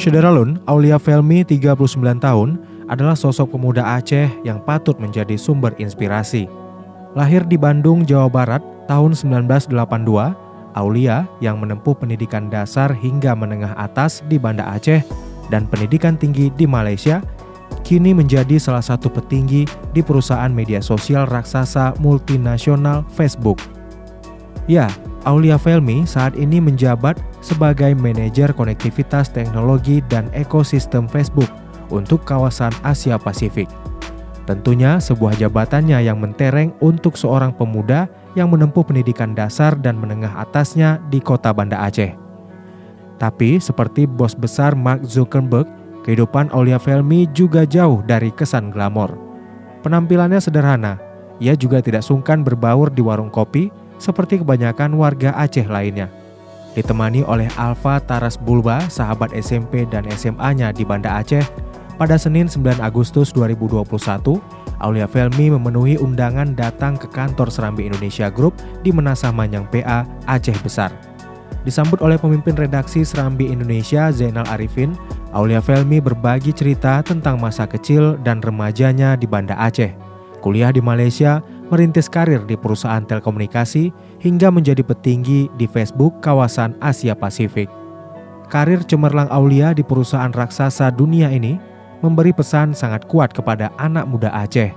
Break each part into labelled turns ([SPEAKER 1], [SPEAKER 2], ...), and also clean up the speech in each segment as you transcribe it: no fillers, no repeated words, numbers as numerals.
[SPEAKER 1] Syederalun Aulia Felmi, 39 tahun, adalah sosok pemuda Aceh yang patut menjadi sumber inspirasi. Lahir di Bandung, Jawa Barat, tahun 1982, Aulia yang menempuh pendidikan dasar hingga menengah atas di Banda Aceh dan pendidikan tinggi di Malaysia, kini menjadi salah satu petinggi di perusahaan media sosial raksasa multinasional Facebook. Ya, Aulia Felmi saat ini menjabat sebagai manajer konektivitas teknologi dan ekosistem Facebook untuk kawasan Asia Pasifik. Tentunya sebuah jabatannya yang mentereng untuk seorang pemuda yang menempuh pendidikan dasar dan menengah atasnya di kota Banda Aceh. Tapi seperti bos besar Mark Zuckerberg, kehidupan Aulia Felmi juga jauh dari kesan glamor. Penampilannya sederhana, ia juga tidak sungkan berbaur di warung kopi seperti kebanyakan warga Aceh lainnya. Ditemani oleh Alfa Taras Bulba, sahabat SMP dan SMA-nya di Banda Aceh, pada Senin 9 Agustus 2021, Aulia Felmi memenuhi undangan datang ke kantor Serambi Indonesia Group di Menasah Manyang PA, Aceh Besar. Disambut oleh pemimpin redaksi Serambi Indonesia, Zainal Arifin, Aulia Felmi berbagi cerita tentang masa kecil dan remajanya di Banda Aceh, kuliah di Malaysia, merintis karir di perusahaan telekomunikasi, hingga menjadi petinggi di Facebook kawasan Asia Pasifik. Karir cemerlang Aulia di perusahaan raksasa dunia ini memberi pesan sangat kuat kepada anak muda Aceh,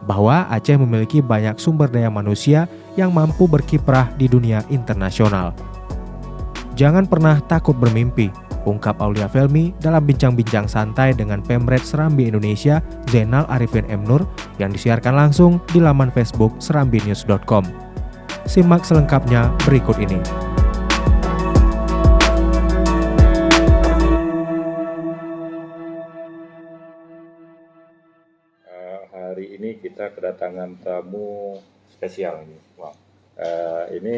[SPEAKER 1] bahwa Aceh memiliki banyak sumber daya manusia yang mampu berkiprah di dunia internasional. Jangan pernah takut bermimpi, ungkap Aulia Felmi dalam bincang-bincang santai dengan Pemret Serambi Indonesia Zainal Arifin M. Nur yang disiarkan langsung di laman Facebook serambinews.com. Simak selengkapnya berikut ini.
[SPEAKER 2] Hari ini kita kedatangan tamu spesial ini. Ini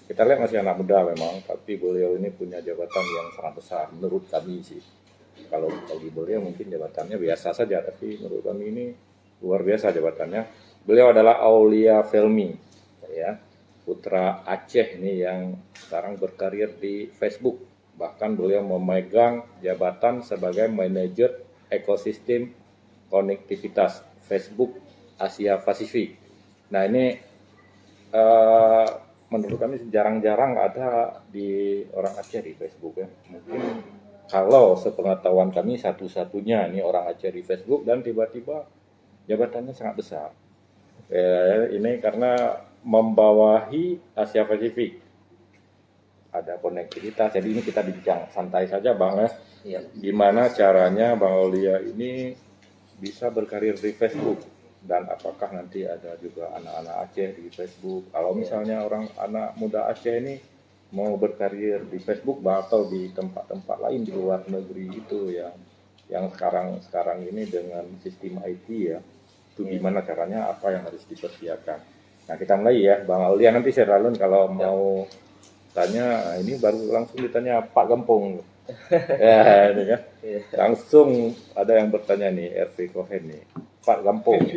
[SPEAKER 2] kita lihat masih anak muda memang, tapi beliau ini punya jabatan yang sangat besar menurut kami sih. Kalau bagi beliau mungkin jabatannya biasa saja, tapi menurut kami ini luar biasa jabatannya. Beliau adalah Aulia Felmi, ya, putra Aceh ini yang sekarang berkarir di Facebook. Bahkan beliau memegang jabatan sebagai manajer ekosistem konektivitas Facebook Asia Pasifik. Nah ini menurut kami jarang-jarang ada di orang Aceh di Facebook ya. Mungkin kalau sepengetahuan kami satu-satunya ini orang Aceh di Facebook dan tiba-tiba jabatannya sangat besar. Ini karena membawahi Asia Pasifik. Ada konektivitas, jadi ini kita bincang santai saja Bang ya. Gimana caranya Bang Aulia ini bisa berkarir di Facebook, dan apakah nanti ada juga anak-anak Aceh di Facebook? Kalau misalnya anak muda Aceh ini mau berkarir di Facebook atau di tempat-tempat lain di luar negeri itu yang sekarang ini dengan sistem IT ya, itu gimana caranya, apa yang harus dipersiapkan? Nah kita mulai ya Bang Aulia, nanti Syederalun kalau mau tanya ini baru langsung ditanya Pak Gempong. Ya ini kan langsung ada yang bertanya nih, RV Cohen nih, Pak Gampong.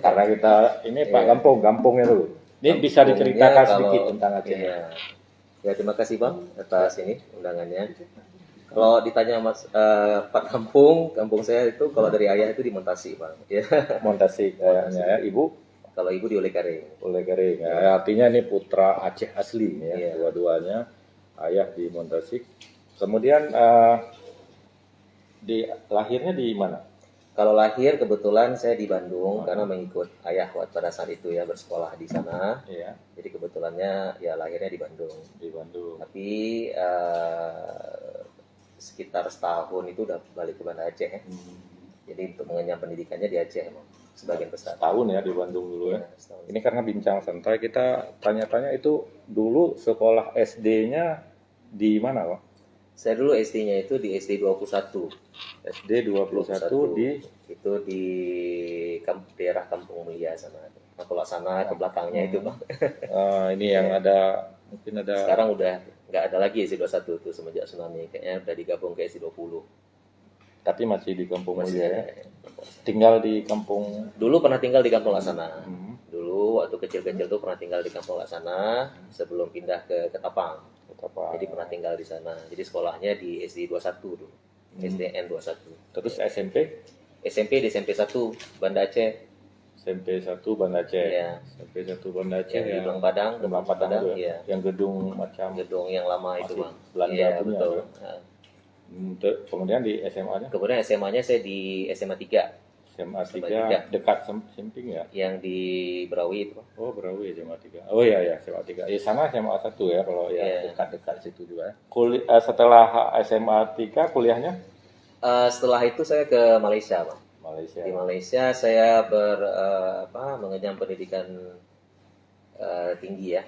[SPEAKER 2] Karena kita ini Pak Gampongnya dulu. Ini bisa diceritakan sedikit tentang Aceh.
[SPEAKER 3] Ya terima kasih Bang atas ini undangannya. Kalau ditanya Pak kampung saya itu kalau dari ayah itu di Montasi Bang. Ya.
[SPEAKER 2] Montasi kayaknya ya, ibu.
[SPEAKER 3] Kalau ibu di Oleh-Karing.
[SPEAKER 2] Oleh-Karing. Ya, artinya ini putra Aceh asli ya, dua-duanya. Ayah di Montasi. Kemudian lahirnya di mana?
[SPEAKER 3] Kalau lahir kebetulan saya di Bandung karena mengikut ayah pada saat itu ya, bersekolah di sana.
[SPEAKER 2] Iya.
[SPEAKER 3] Jadi kebetulannya ya lahirnya di Bandung.
[SPEAKER 2] Di Bandung.
[SPEAKER 3] Tapi sekitar setahun itu udah balik ke Banda Aceh ya. Jadi untuk mengenyam pendidikannya di Aceh emang sebagian besar.
[SPEAKER 2] Setahun ya di Bandung dulu ya.
[SPEAKER 3] Setahun.
[SPEAKER 2] Ini karena bincang santai kita tanya-tanya itu dulu sekolah SD-nya di mana Pak?
[SPEAKER 3] Saya dulu SD-nya itu di SD 21.
[SPEAKER 2] SD 21 di
[SPEAKER 3] itu di daerah Kampung Mulia sana. Nah, kalau sana ke belakangnya itu Bang.
[SPEAKER 2] Ini yang ada mungkin ada.
[SPEAKER 3] Sekarang udah nggak ada lagi SD 21 itu semenjak tsunami, kayaknya udah digabung ke SD 20.
[SPEAKER 2] Tapi masih di Kampung Mulia ya. Tinggal di kampung.
[SPEAKER 3] Dulu pernah tinggal di Kampung Laksana. Dulu waktu kecil-kecil tuh pernah tinggal di Kampung Laksana sebelum pindah ke Ketapang. Jadi pernah tinggal di sana. Jadi sekolahnya di SD 21 dulu. SDN 21.
[SPEAKER 2] Terus SMP?
[SPEAKER 3] SMP di SMP 1 Banda Aceh.
[SPEAKER 2] SMP 1 Banda Aceh.
[SPEAKER 3] Iya.
[SPEAKER 2] SMP 1 Banda Aceh
[SPEAKER 3] Yang di
[SPEAKER 2] yang
[SPEAKER 3] Gebang Padang,
[SPEAKER 2] Gebang Padang itu
[SPEAKER 3] iya.
[SPEAKER 2] yang gedung macam
[SPEAKER 3] Gedung yang lama itu,
[SPEAKER 2] Masih
[SPEAKER 3] Bang.
[SPEAKER 2] Belanda
[SPEAKER 3] Iya,
[SPEAKER 2] punya,
[SPEAKER 3] betul.
[SPEAKER 2] ya?
[SPEAKER 3] Nah,
[SPEAKER 2] Kemudian di SMA-nya
[SPEAKER 3] kemudian SMA-nya saya di SMA 3
[SPEAKER 2] SMA 3
[SPEAKER 3] tiga.
[SPEAKER 2] dekat Simping ya.
[SPEAKER 3] yang di Berawi itu, Bang.
[SPEAKER 2] Oh, Berawi SMA 3. Oh iya ya, SMA 3. Ya sana SMA 1 ya kalau ya
[SPEAKER 3] Iya.
[SPEAKER 2] dekat-dekat situ juga ya. Setelah SMA 3 kuliahnya
[SPEAKER 3] Setelah itu saya ke Malaysia, Bang.
[SPEAKER 2] Malaysia.
[SPEAKER 3] Di Malaysia saya mengenyam pendidikan tinggi ya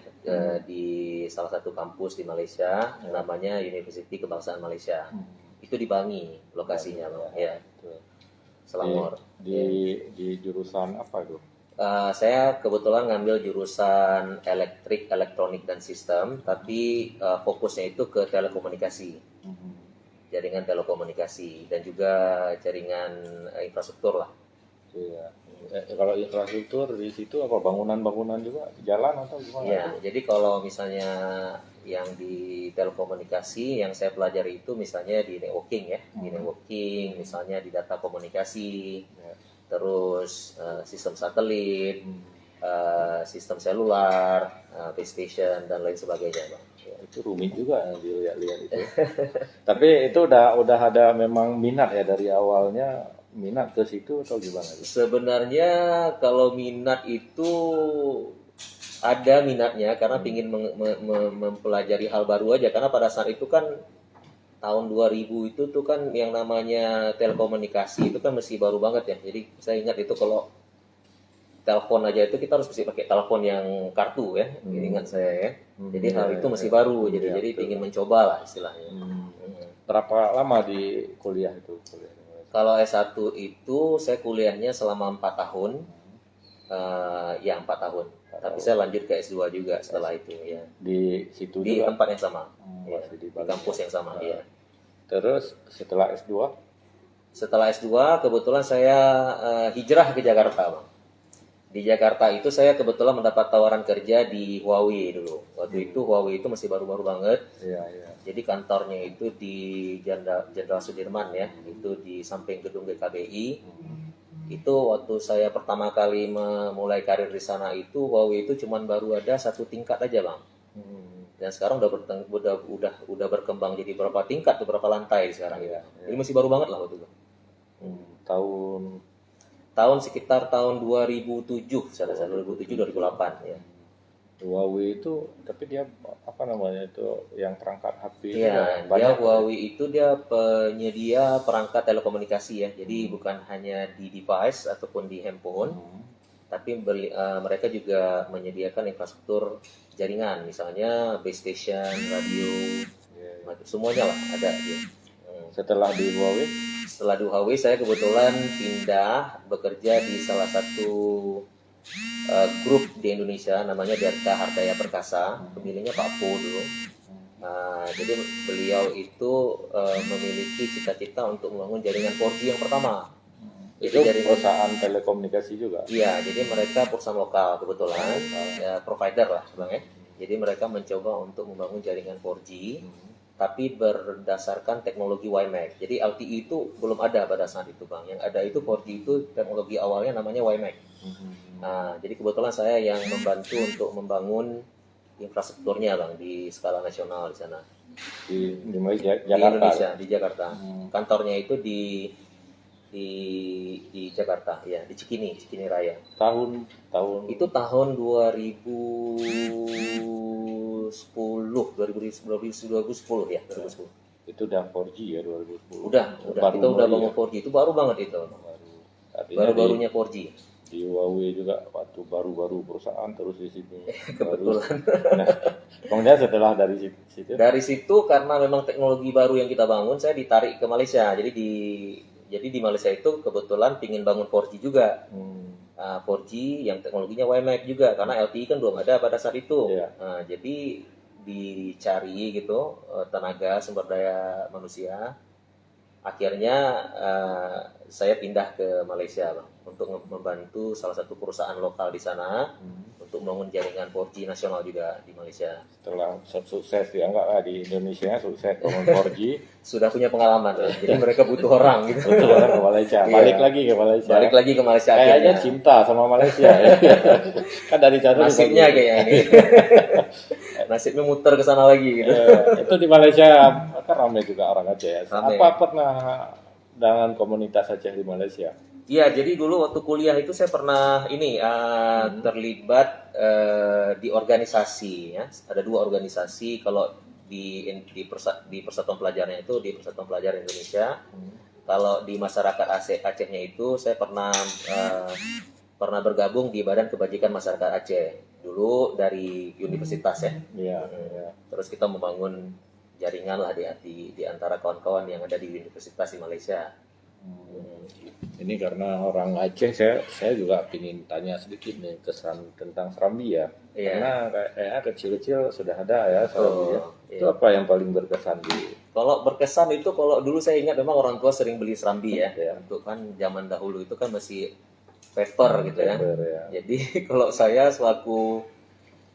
[SPEAKER 3] di salah satu kampus di Malaysia, namanya Universiti Kebangsaan Malaysia. Itu di Bangi lokasinya, Bang. Ya,
[SPEAKER 2] Betul.
[SPEAKER 3] Selangor.
[SPEAKER 2] Di jurusan apa itu?
[SPEAKER 3] Saya kebetulan ngambil jurusan elektrik, elektronik dan sistem, tapi fokusnya itu ke telekomunikasi, jaringan telekomunikasi dan juga jaringan infrastruktur lah.
[SPEAKER 2] Iya. Kalau infrastruktur di situ apa bangunan-bangunan juga jalan atau gimana?
[SPEAKER 3] Ya, jadi kalau misalnya yang di telekomunikasi yang saya pelajari itu misalnya di networking ya, di networking, misalnya di data komunikasi, terus sistem satelit, sistem selular, base station dan lain sebagainya, Bang. Ya.
[SPEAKER 2] Itu rumit juga dilihat-lihat itu. Tapi itu udah ada memang minat ya dari awalnya minat ke situ atau gimana?
[SPEAKER 3] Sebenarnya kalau minat itu ada minatnya karena ingin mempelajari hal baru aja, karena pada saat itu kan tahun 2000 itu tuh kan yang namanya telekomunikasi itu kan masih baru banget ya. Jadi saya ingat itu kalau telepon aja itu kita harus mesti pakai telepon yang kartu ya. Ingat saya ya. Jadi hal itu masih baru. Jadi ingin mencoba lah istilahnya.
[SPEAKER 2] Berapa lama di kuliah itu?
[SPEAKER 3] Kalau S1 itu saya kuliahnya selama 4 tahun. 4 tahun. Tapi saya lanjut ke S2 juga setelah itu ya.
[SPEAKER 2] Di situ
[SPEAKER 3] Di
[SPEAKER 2] juga?
[SPEAKER 3] tempat yang sama.
[SPEAKER 2] Masih di
[SPEAKER 3] Di kampus yang sama ya.
[SPEAKER 2] Terus setelah S2?
[SPEAKER 3] Setelah S2 kebetulan saya hijrah ke Jakarta, Bang. Di Jakarta itu saya kebetulan mendapat tawaran kerja di Huawei dulu. Waktu itu Huawei itu masih baru-baru banget.
[SPEAKER 2] Iya, iya.
[SPEAKER 3] Jadi kantornya itu di Jenderal Sudirman ya, itu di samping gedung GKBI. Itu waktu saya pertama kali memulai karir di sana itu Huawei itu cuman baru ada 1 tingkat aja, Bang. Dan sekarang udah berkembang jadi berapa tingkat, beberapa lantai sekarang ya. Jadi masih baru banget lah waktu itu. Tahun sekitar tahun 2007, saya rasa 2007 2008 ya.
[SPEAKER 2] Huawei itu tapi dia apa namanya itu yang perangkat HP
[SPEAKER 3] Iya, dia Huawei itu dia penyedia perangkat telekomunikasi ya. Jadi bukan hanya di device ataupun di handphone, tapi mereka juga menyediakan infrastruktur jaringan, misalnya base station, radio, semuanya lah ada dia.
[SPEAKER 2] Setelah di Huawei?
[SPEAKER 3] Setelah di Huawei saya kebetulan pindah bekerja di salah satu grup di Indonesia namanya Derta Hardaya Perkasa, pemiliknya Pak Po dulu. Jadi beliau itu memiliki cita-cita untuk membangun jaringan 4G yang pertama.
[SPEAKER 2] Itu perusahaan telekomunikasi juga?
[SPEAKER 3] Iya, jadi mereka perusahaan lokal kebetulan, ya, provider lah sebenarnya. Jadi mereka mencoba untuk membangun jaringan 4G, tapi berdasarkan teknologi WiMAX. Jadi LTE itu belum ada pada saat itu, Bang. Yang ada itu 4G itu teknologi awalnya namanya WiMAX. Jadi kebetulan saya yang membantu untuk membangun infrastrukturnya, Bang, di skala nasional di sana.
[SPEAKER 2] Di
[SPEAKER 3] Di
[SPEAKER 2] Jakarta?
[SPEAKER 3] Indonesia, di Jakarta. Kantornya itu di Jakarta, ya, di Cikini Raya.
[SPEAKER 2] Tahun
[SPEAKER 3] Itu tahun 2010 ya, 2010.
[SPEAKER 2] Itu udah 4G ya 2010.
[SPEAKER 3] Udah kita udah bangun 4G, itu baru banget itu. Baru-barunya 4G.
[SPEAKER 2] Di Huawei juga waktu baru-baru perusahaan terus di sini.
[SPEAKER 3] Kebetulan.
[SPEAKER 2] Kemudian setelah dari situ?
[SPEAKER 3] Dari situ karena memang teknologi baru yang kita bangun, saya ditarik ke Malaysia. Jadi di Malaysia itu kebetulan pingin bangun 4G juga. 4G yang teknologinya WiMAX juga, karena LTE kan belum ada pada saat itu. Jadi dicari gitu tenaga sumber daya manusia akhirnya saya pindah ke Malaysia, Bang, untuk membantu salah satu perusahaan lokal di sana untuk membangun jaringan 4G nasional juga di Malaysia.
[SPEAKER 2] Setelah sukses dianggap di Indonesia sukses bangun 4G,
[SPEAKER 3] Sudah punya pengalaman, Bang. Jadi mereka butuh orang gitu.
[SPEAKER 2] betul orang ke Malaysia,
[SPEAKER 3] Iya.
[SPEAKER 2] balik lagi ke Malaysia.
[SPEAKER 3] Balik lagi ke Malaysia
[SPEAKER 2] Kayaknya
[SPEAKER 3] akhirnya.
[SPEAKER 2] cinta sama Malaysia. Kan dari jatuh
[SPEAKER 3] Nasibnya kayaknya ini. Nasibnya muter ke sana lagi gitu.
[SPEAKER 2] itu di Malaysia kan ramai juga orang Aceh ya.
[SPEAKER 3] Ramai.
[SPEAKER 2] Apa pernah dengan komunitas Aceh di Malaysia?
[SPEAKER 3] Iya, jadi dulu waktu kuliah itu saya pernah ini terlibat di organisasi ya. Ada 2 organisasi kalau di Persatuan Pelajarnya itu di Persatuan Pelajar Indonesia. Kalau di masyarakat Acehnya itu saya pernah bergabung di Badan Kebajikan Masyarakat Aceh. Dulu dari universitas ya.
[SPEAKER 2] Iya, iya.
[SPEAKER 3] Terus kita membangun jaringan lah di antara kawan-kawan yang ada di universitas di Malaysia.
[SPEAKER 2] Ini karena orang Aceh, saya juga ingin tanya sedikit nih tentang Serambi ya.
[SPEAKER 3] Iya.
[SPEAKER 2] Karena kayaknya kecil-kecil sudah ada ya Serambi ya. Itu
[SPEAKER 3] iya.
[SPEAKER 2] apa yang paling berkesan di?
[SPEAKER 3] Kalau berkesan itu kalau dulu saya ingat memang orang tua sering beli serambi ya.
[SPEAKER 2] Ya.
[SPEAKER 3] Untuk kan zaman dahulu itu kan masih paper gitu ya.
[SPEAKER 2] Paper, ya.
[SPEAKER 3] Jadi kalau saya selaku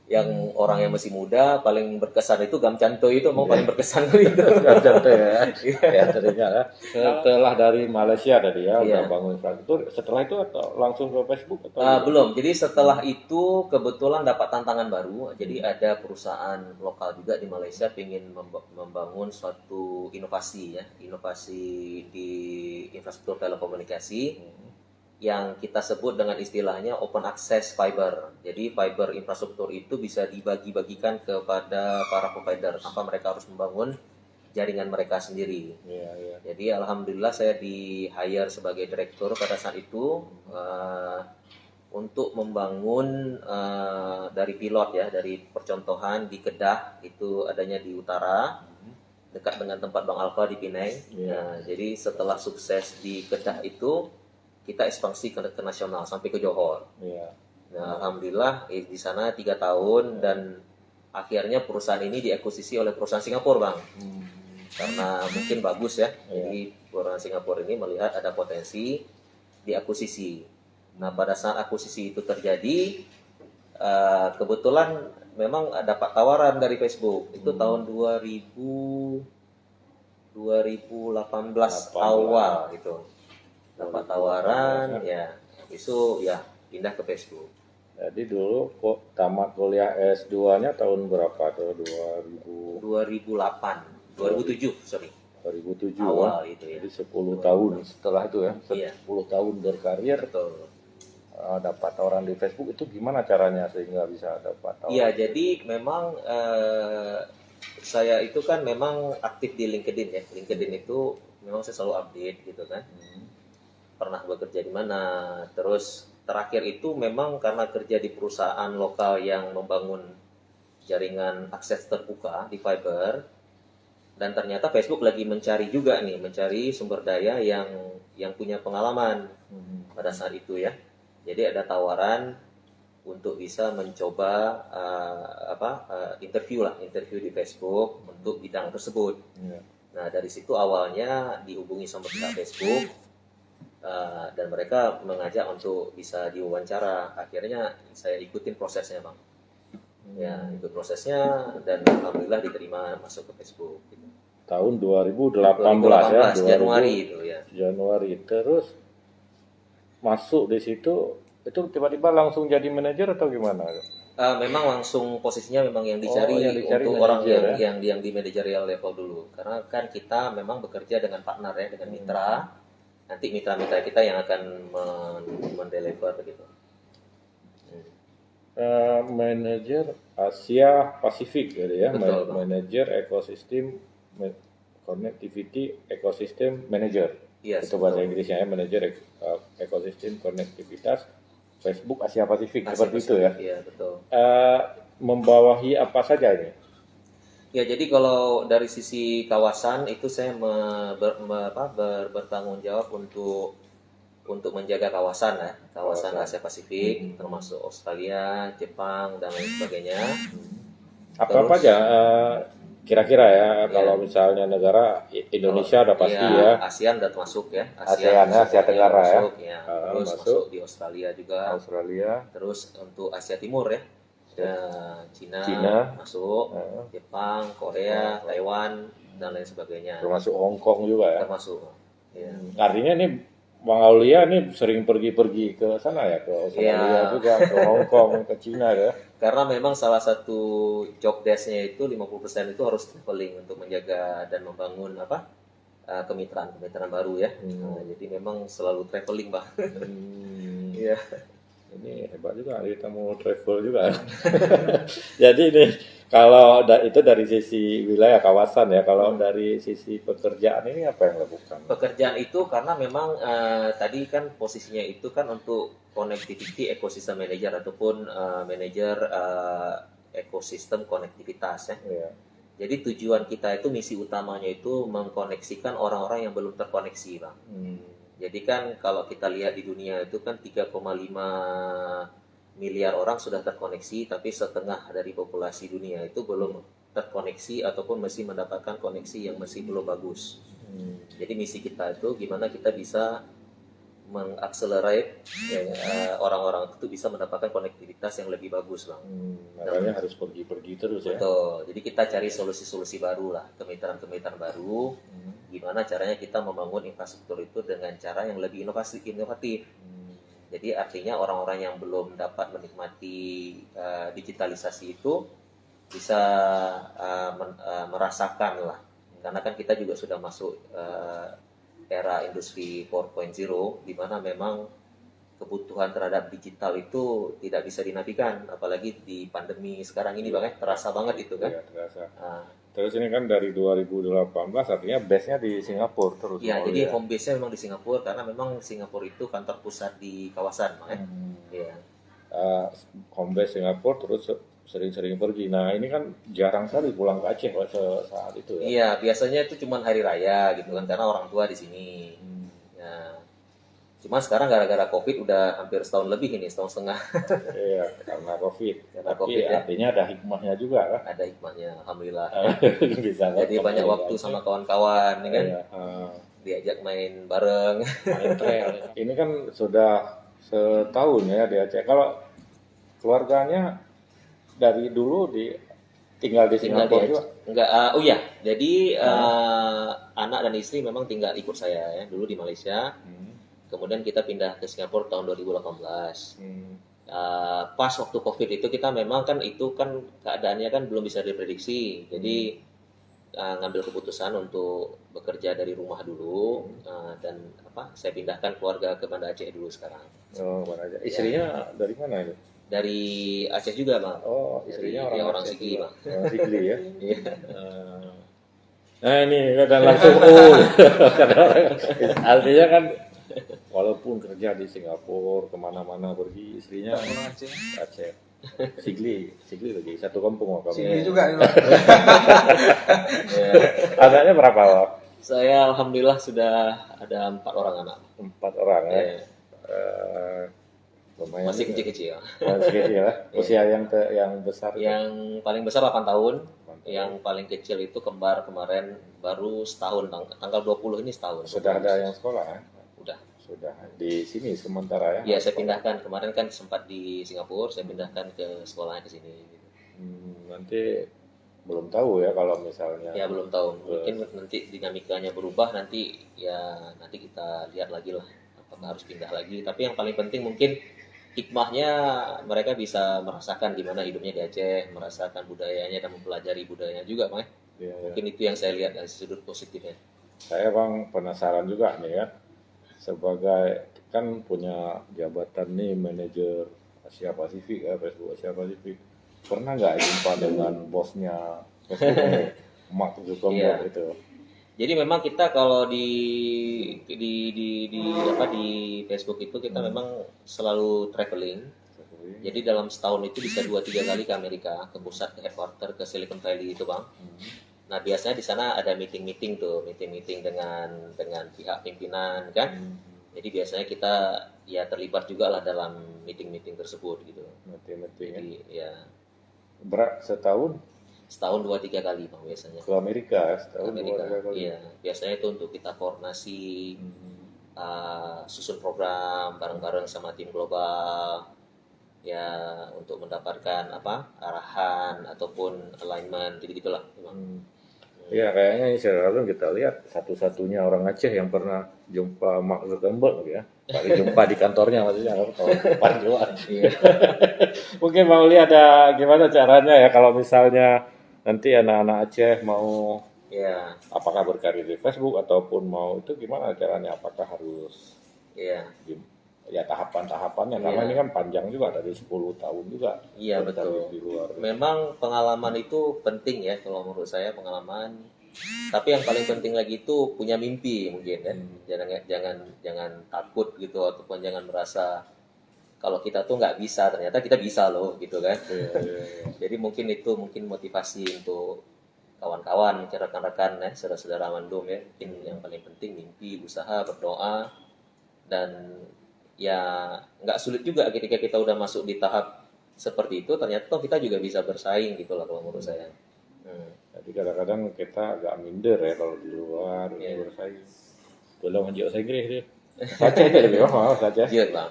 [SPEAKER 3] yang orang yang masih muda paling berkesan itu Gam Canto itu memang paling berkesan itu.
[SPEAKER 2] Contoh ya. Ya, ternyata ya. Setelah dari Malaysia tadi ya,
[SPEAKER 3] Iya.
[SPEAKER 2] udah bangun infrastruktur. Setelah itu atau langsung ke Facebook atau?
[SPEAKER 3] Belum. Jadi setelah itu kebetulan dapat tantangan baru. Jadi ada perusahaan lokal juga di Malaysia ingin membangun suatu inovasi ya, inovasi di infrastruktur telekomunikasi yang kita sebut dengan istilahnya open access fiber. Jadi fiber infrastruktur itu bisa dibagi-bagikan kepada para provider tanpa mereka harus membangun jaringan mereka sendiri.
[SPEAKER 2] Iya, iya.
[SPEAKER 3] Jadi alhamdulillah saya di hire sebagai direktur pada saat itu untuk membangun dari pilot ya, dari percontohan di Kedah itu adanya di utara dekat dengan tempat Bang Alfa di Penang.
[SPEAKER 2] Iya.
[SPEAKER 3] Nah, jadi setelah sukses di Kedah itu kita ekspansi ke nasional sampai ke Johor.
[SPEAKER 2] Iya.
[SPEAKER 3] Nah, alhamdulillah di sana 3 tahun dan akhirnya perusahaan ini diakuisisi oleh perusahaan Singapura, Bang. Karena mungkin bagus ya. Jadi perusahaan Singapura ini melihat ada potensi diakuisisi. Nah, pada saat akuisisi itu terjadi, kebetulan memang dapat tawaran dari Facebook. Itu tahun 2018 awal gitu. Dapat tawaran, ya, itu ya pindah ke Facebook.
[SPEAKER 2] Jadi dulu kok tamat kuliah S2-nya tahun berapa tuh?
[SPEAKER 3] 2007, sorry.
[SPEAKER 2] 2007
[SPEAKER 3] Awal
[SPEAKER 2] ya.
[SPEAKER 3] itu ya.
[SPEAKER 2] Jadi 10 tahun setelah itu ya.
[SPEAKER 3] Iya.
[SPEAKER 2] 10 tahun berkarir
[SPEAKER 3] Betul.
[SPEAKER 2] dapat tawaran di Facebook itu gimana caranya sehingga bisa dapat tawaran?
[SPEAKER 3] Iya, jadi memang saya itu kan memang aktif di LinkedIn ya. LinkedIn itu memang saya selalu update gitu kan. Pernah bekerja di mana, terus terakhir itu memang karena kerja di perusahaan lokal yang membangun jaringan akses terbuka di fiber, dan ternyata Facebook lagi mencari juga nih, mencari sumber daya yang punya pengalaman pada saat itu ya. Jadi ada tawaran untuk bisa mencoba interview di Facebook untuk bidang tersebut.
[SPEAKER 2] Iya.
[SPEAKER 3] Nah, dari situ awalnya dihubungi sama pihak Facebook. Dan mereka mengajak untuk bisa diwawancara. Akhirnya saya ikutin prosesnya, Bang. Ya, ikut prosesnya dan alhamdulillah diterima masuk ke Facebook. Gitu.
[SPEAKER 2] Tahun 2018 ya.
[SPEAKER 3] Januari itu ya.
[SPEAKER 2] Januari. Terus masuk di situ itu tiba-tiba langsung jadi manajer atau gimana?
[SPEAKER 3] Memang langsung posisinya memang yang dicari,
[SPEAKER 2] yang dicari
[SPEAKER 3] untuk orang
[SPEAKER 2] manajer,
[SPEAKER 3] yang di managerial level dulu. Karena kan kita memang bekerja dengan partner ya, dengan mitra. Nanti mitra-mitra kita yang akan mendeliver begitu.
[SPEAKER 2] Manajer Asia Pasifik gitu ya.
[SPEAKER 3] Betul, Bang.
[SPEAKER 2] Manajer ekosistem connectivity ecosystem manager.
[SPEAKER 3] Iya,
[SPEAKER 2] Itu bahasa
[SPEAKER 3] betul.
[SPEAKER 2] Inggrisnya ya, manajer ekosistem konektivitas Facebook Asia Pasifik
[SPEAKER 3] Asia
[SPEAKER 2] seperti itu ya.
[SPEAKER 3] Iya, betul.
[SPEAKER 2] Membawahi apa saja ini?
[SPEAKER 3] Ya, jadi kalau dari sisi kawasan itu saya bertanggung jawab untuk menjaga kawasan ya, kawasan Asia Pasifik, termasuk Australia, Jepang dan lain sebagainya.
[SPEAKER 2] Apa
[SPEAKER 3] Terus-
[SPEAKER 2] aja Kira-kira ya,
[SPEAKER 3] Iya.
[SPEAKER 2] kalau misalnya negara Indonesia udah pasti ya.
[SPEAKER 3] ASEAN udah masuk ya.
[SPEAKER 2] ASEAN ya, Asia Tenggara ya.
[SPEAKER 3] masuk, ya. Terus
[SPEAKER 2] Masuk.
[SPEAKER 3] masuk di Australia juga.
[SPEAKER 2] Australia,
[SPEAKER 3] Terus untuk Asia Timur ya. Ya, Cina,
[SPEAKER 2] Cina.
[SPEAKER 3] masuk, Jepang, Korea, Taiwan dan lain sebagainya.
[SPEAKER 2] termasuk Hong Kong juga ya.
[SPEAKER 3] Termasuk. Ya.
[SPEAKER 2] Artinya nih Bang Aulia nih sering pergi-pergi ke sana ya, ke Australia
[SPEAKER 3] Iya.
[SPEAKER 2] juga, ke Hong Kong, ke Cina ya.
[SPEAKER 3] Karena memang salah satu job desk-nya itu 50% itu harus traveling untuk menjaga dan membangun kemitraan baru ya. Nah, jadi memang selalu traveling, Bang. Iya.
[SPEAKER 2] Ini hebat juga, kita mau travel juga. Jadi ini kalau itu dari sisi wilayah kawasan ya, kalau dari sisi pekerjaan ini apa yang lakukan?
[SPEAKER 3] Pekerjaan itu karena memang tadi kan posisinya itu kan untuk connectivity ecosystem manager ataupun manager ekosistem konektivitas ya.
[SPEAKER 2] Iya.
[SPEAKER 3] Jadi tujuan kita itu misi utamanya itu mengkoneksikan orang-orang yang belum terkoneksi, Bang. Jadi kan kalau kita lihat di dunia itu kan 3,5 miliar orang sudah terkoneksi, tapi setengah dari populasi dunia itu belum terkoneksi ataupun masih mendapatkan koneksi yang masih belum bagus. Jadi misi kita itu gimana kita bisa mengakselerate orang-orang itu bisa mendapatkan konektivitas yang lebih bagus, Bang.
[SPEAKER 2] Makanya harus pergi-pergi terus ya.
[SPEAKER 3] Betul. Jadi kita cari solusi-solusi baru lah, kemitraan-kemitraan baru. Gimana caranya kita membangun infrastruktur itu dengan cara yang lebih inovatif. Jadi artinya orang-orang yang belum dapat menikmati digitalisasi itu bisa merasakan lah. Karena kan kita juga sudah masuk era industri 4.0 di mana memang kebutuhan terhadap digital itu tidak bisa dinafikan, apalagi di pandemi sekarang ini, Bang, terasa banget itu kan.
[SPEAKER 2] Iya, terasa. Terus ini kan dari 2018 artinya base-nya di Singapura terus.
[SPEAKER 3] Iya, jadi home base-nya memang di Singapura karena memang Singapura itu kantor pusat di kawasan, Bang. Iya.
[SPEAKER 2] Home base Singapura terus sering-sering pergi. Nah, ini kan jarang sekali pulang ke Aceh saat itu ya.
[SPEAKER 3] Iya, biasanya itu cuma hari raya gitu kan karena orang tua di sini. Ya. Cuma sekarang gara-gara Covid udah hampir setahun lebih ini, setahun setengah.
[SPEAKER 2] Iya, karena Covid.
[SPEAKER 3] Karena
[SPEAKER 2] Tapi
[SPEAKER 3] Covid, ya.
[SPEAKER 2] artinya ada hikmahnya juga kan.
[SPEAKER 3] Ada hikmahnya, alhamdulillah.
[SPEAKER 2] Bisa
[SPEAKER 3] Jadi banyak waktu sama kawan-kawan, ya kan?
[SPEAKER 2] Iya,
[SPEAKER 3] Diajak main bareng.
[SPEAKER 2] main trail. Ini kan sudah setahun ya di Aceh. Kalau keluarganya dari dulu tinggal di
[SPEAKER 3] Tinggal
[SPEAKER 2] Singapura
[SPEAKER 3] di
[SPEAKER 2] juga.
[SPEAKER 3] Enggak, iya. Jadi anak dan istri memang tinggal ikut saya ya, dulu di Malaysia. Kemudian kita pindah ke Singapura tahun 2018. Pas waktu Covid itu kita memang kan itu kan keadaannya kan belum bisa diprediksi. Jadi ngambil keputusan untuk bekerja dari rumah dulu dan saya pindahkan keluarga ke Banda Aceh dulu sekarang.
[SPEAKER 2] Oh, mana aja. Istrinya dari mana itu?
[SPEAKER 3] Dari Aceh juga, Bang.
[SPEAKER 2] Oh,
[SPEAKER 3] Dari
[SPEAKER 2] istrinya
[SPEAKER 3] orang
[SPEAKER 2] Aceh
[SPEAKER 3] Sigli,
[SPEAKER 2] juga.
[SPEAKER 3] Bang.
[SPEAKER 2] Orang Sigli ya.
[SPEAKER 3] Iya.
[SPEAKER 2] Nah ini dan langsung artinya kan walaupun kerja di Singapura kemana-mana pergi istrinya Aceh. Sigli lagi satu kampung sama kamu.
[SPEAKER 4] Sini juga nih, Bang.
[SPEAKER 3] Ya.
[SPEAKER 2] Anaknya berapa? Pak?
[SPEAKER 3] Saya alhamdulillah sudah ada 4 orang anak.
[SPEAKER 2] 4 orang ya.
[SPEAKER 3] Ya.
[SPEAKER 2] Lumayan
[SPEAKER 3] Masih
[SPEAKER 2] juga.
[SPEAKER 3] kecil-kecil.
[SPEAKER 2] Masih kecil ya. Usia yang besar.
[SPEAKER 3] Yang paling besar 8 tahun, yang paling kecil itu kembar kemarin baru setahun, tanggal 20 ini setahun.
[SPEAKER 2] Sudah ada yang sekolah ya?
[SPEAKER 3] Udah.
[SPEAKER 2] Sudah di sini sementara ya.
[SPEAKER 3] Ya, saya pindahkan kemarin kan sempat di Singapura, saya pindahkan ke sekolahnya ke sini.
[SPEAKER 2] Nanti belum tahu ya kalau misalnya.
[SPEAKER 3] Ya belum tahu, mungkin nanti dinamikanya berubah, nanti kita lihat lagi lah apakah harus pindah lagi. Tapi yang paling penting mungkin hikmahnya mereka bisa merasakan gimana hidupnya di Aceh, merasakan budayanya dan mempelajari budayanya juga, Bang.
[SPEAKER 2] Ya, ya.
[SPEAKER 3] Mungkin itu yang saya lihat dari sudut positifnya.
[SPEAKER 2] Saya Bang penasaran juga nih ya. Sebagai kan punya jabatan nih manajer Asia Pasifik ya, Facebook Asia Pasifik. Pernah nggak jumpa dengan bosnya Facebook nih, Mark Zuckerberg itu?
[SPEAKER 3] Jadi memang kita kalau di Facebook itu kita memang selalu traveling. Jadi dalam setahun itu bisa 2-3 kali ke Amerika, ke pusat, ke headquarter, ke Silicon Valley itu, Bang. Nah biasanya di sana ada meeting dengan pihak pimpinan kan. Jadi biasanya kita ya terlibat juga lah dalam meeting tersebut gitu.
[SPEAKER 2] Meeting ya.
[SPEAKER 3] Jadi ya
[SPEAKER 2] Berat setahun
[SPEAKER 3] setahun 2-3 kali Bang biasanya.
[SPEAKER 2] Ke Amerika ya, setahun
[SPEAKER 3] Amerika.
[SPEAKER 2] 2-3 kali.
[SPEAKER 3] Iya, biasanya itu untuk kita koordinasi, susun program bareng-bareng sama tim global, ya untuk mendapatkan arahan ataupun alignment gitu-gitulah.
[SPEAKER 2] Ya kayaknya ini selalu kita lihat satu-satunya orang Aceh yang pernah jumpa Mark Zuckerberg ya. Paling jumpa di kantornya maksudnya kalau depan juga.
[SPEAKER 3] Iya.
[SPEAKER 2] Mungkin mau lihat ada gimana caranya ya kalau misalnya nanti anak-anak Aceh mau
[SPEAKER 3] Iya,
[SPEAKER 2] apakah berkarir di Facebook ataupun mau itu gimana caranya? Apakah harus
[SPEAKER 3] iya.
[SPEAKER 2] ya tahapan-tahapannya karena
[SPEAKER 3] Iya.
[SPEAKER 2] ini kan panjang juga dari 10 tahun juga.
[SPEAKER 3] Iya,
[SPEAKER 2] berkarir
[SPEAKER 3] betul.
[SPEAKER 2] di luar.
[SPEAKER 3] Memang pengalaman itu penting ya kalau menurut saya, pengalaman. Tapi yang paling penting lagi itu punya mimpi mungkin ya. Jangan takut gitu ataupun jangan merasa kalau kita tuh nggak bisa, ternyata kita bisa loh gitu kan.
[SPEAKER 2] Iya.
[SPEAKER 3] Jadi mungkin itu motivasi untuk kawan-kawan, mungkin rekan-rekan ya, saudara-saudara Mandum ya. Mungkin yang paling penting mimpi, usaha, berdoa, dan ya nggak sulit juga ketika kita udah masuk di tahap seperti itu, ternyata toh kita juga bisa bersaing gitu lah kalau menurut saya.
[SPEAKER 2] Jadi kadang-kadang kita agak minder ya kalau di luar
[SPEAKER 3] Iya.
[SPEAKER 2] bersaing. Tolong aja bahasa Inggris dia. Saja aja lebih mau saja.
[SPEAKER 3] Iya bang.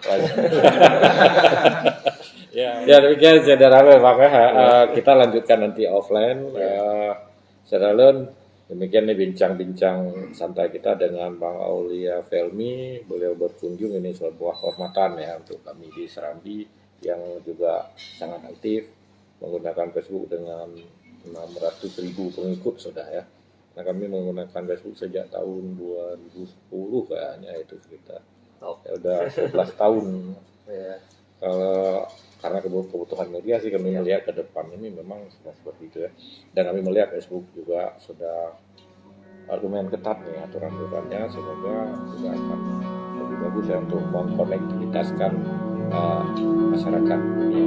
[SPEAKER 2] Ya demikian saudara maka kita lanjutkan nanti offline. Saudara demikian nih bincang-bincang santai kita dengan Bang Aulia Felmi. Beliau berkunjung, ini sebuah kehormatan ya untuk kami di Serambi yang juga sangat aktif menggunakan Facebook dengan 600.000 pengikut sudah ya. Nah kami menggunakan Facebook sejak tahun 2010 kayaknya itu kita. Ya udah 11 tahun.
[SPEAKER 3] Ya.
[SPEAKER 2] Kalau karena kebutuhan media sih kami melihat ke depan ini memang sudah seperti itu ya. Dan kami melihat Facebook juga sudah lumayan ketat nih aturan-aturannya, semoga juga akan lebih bagus ya untuk mengkonektivitaskan masyarakat dunia.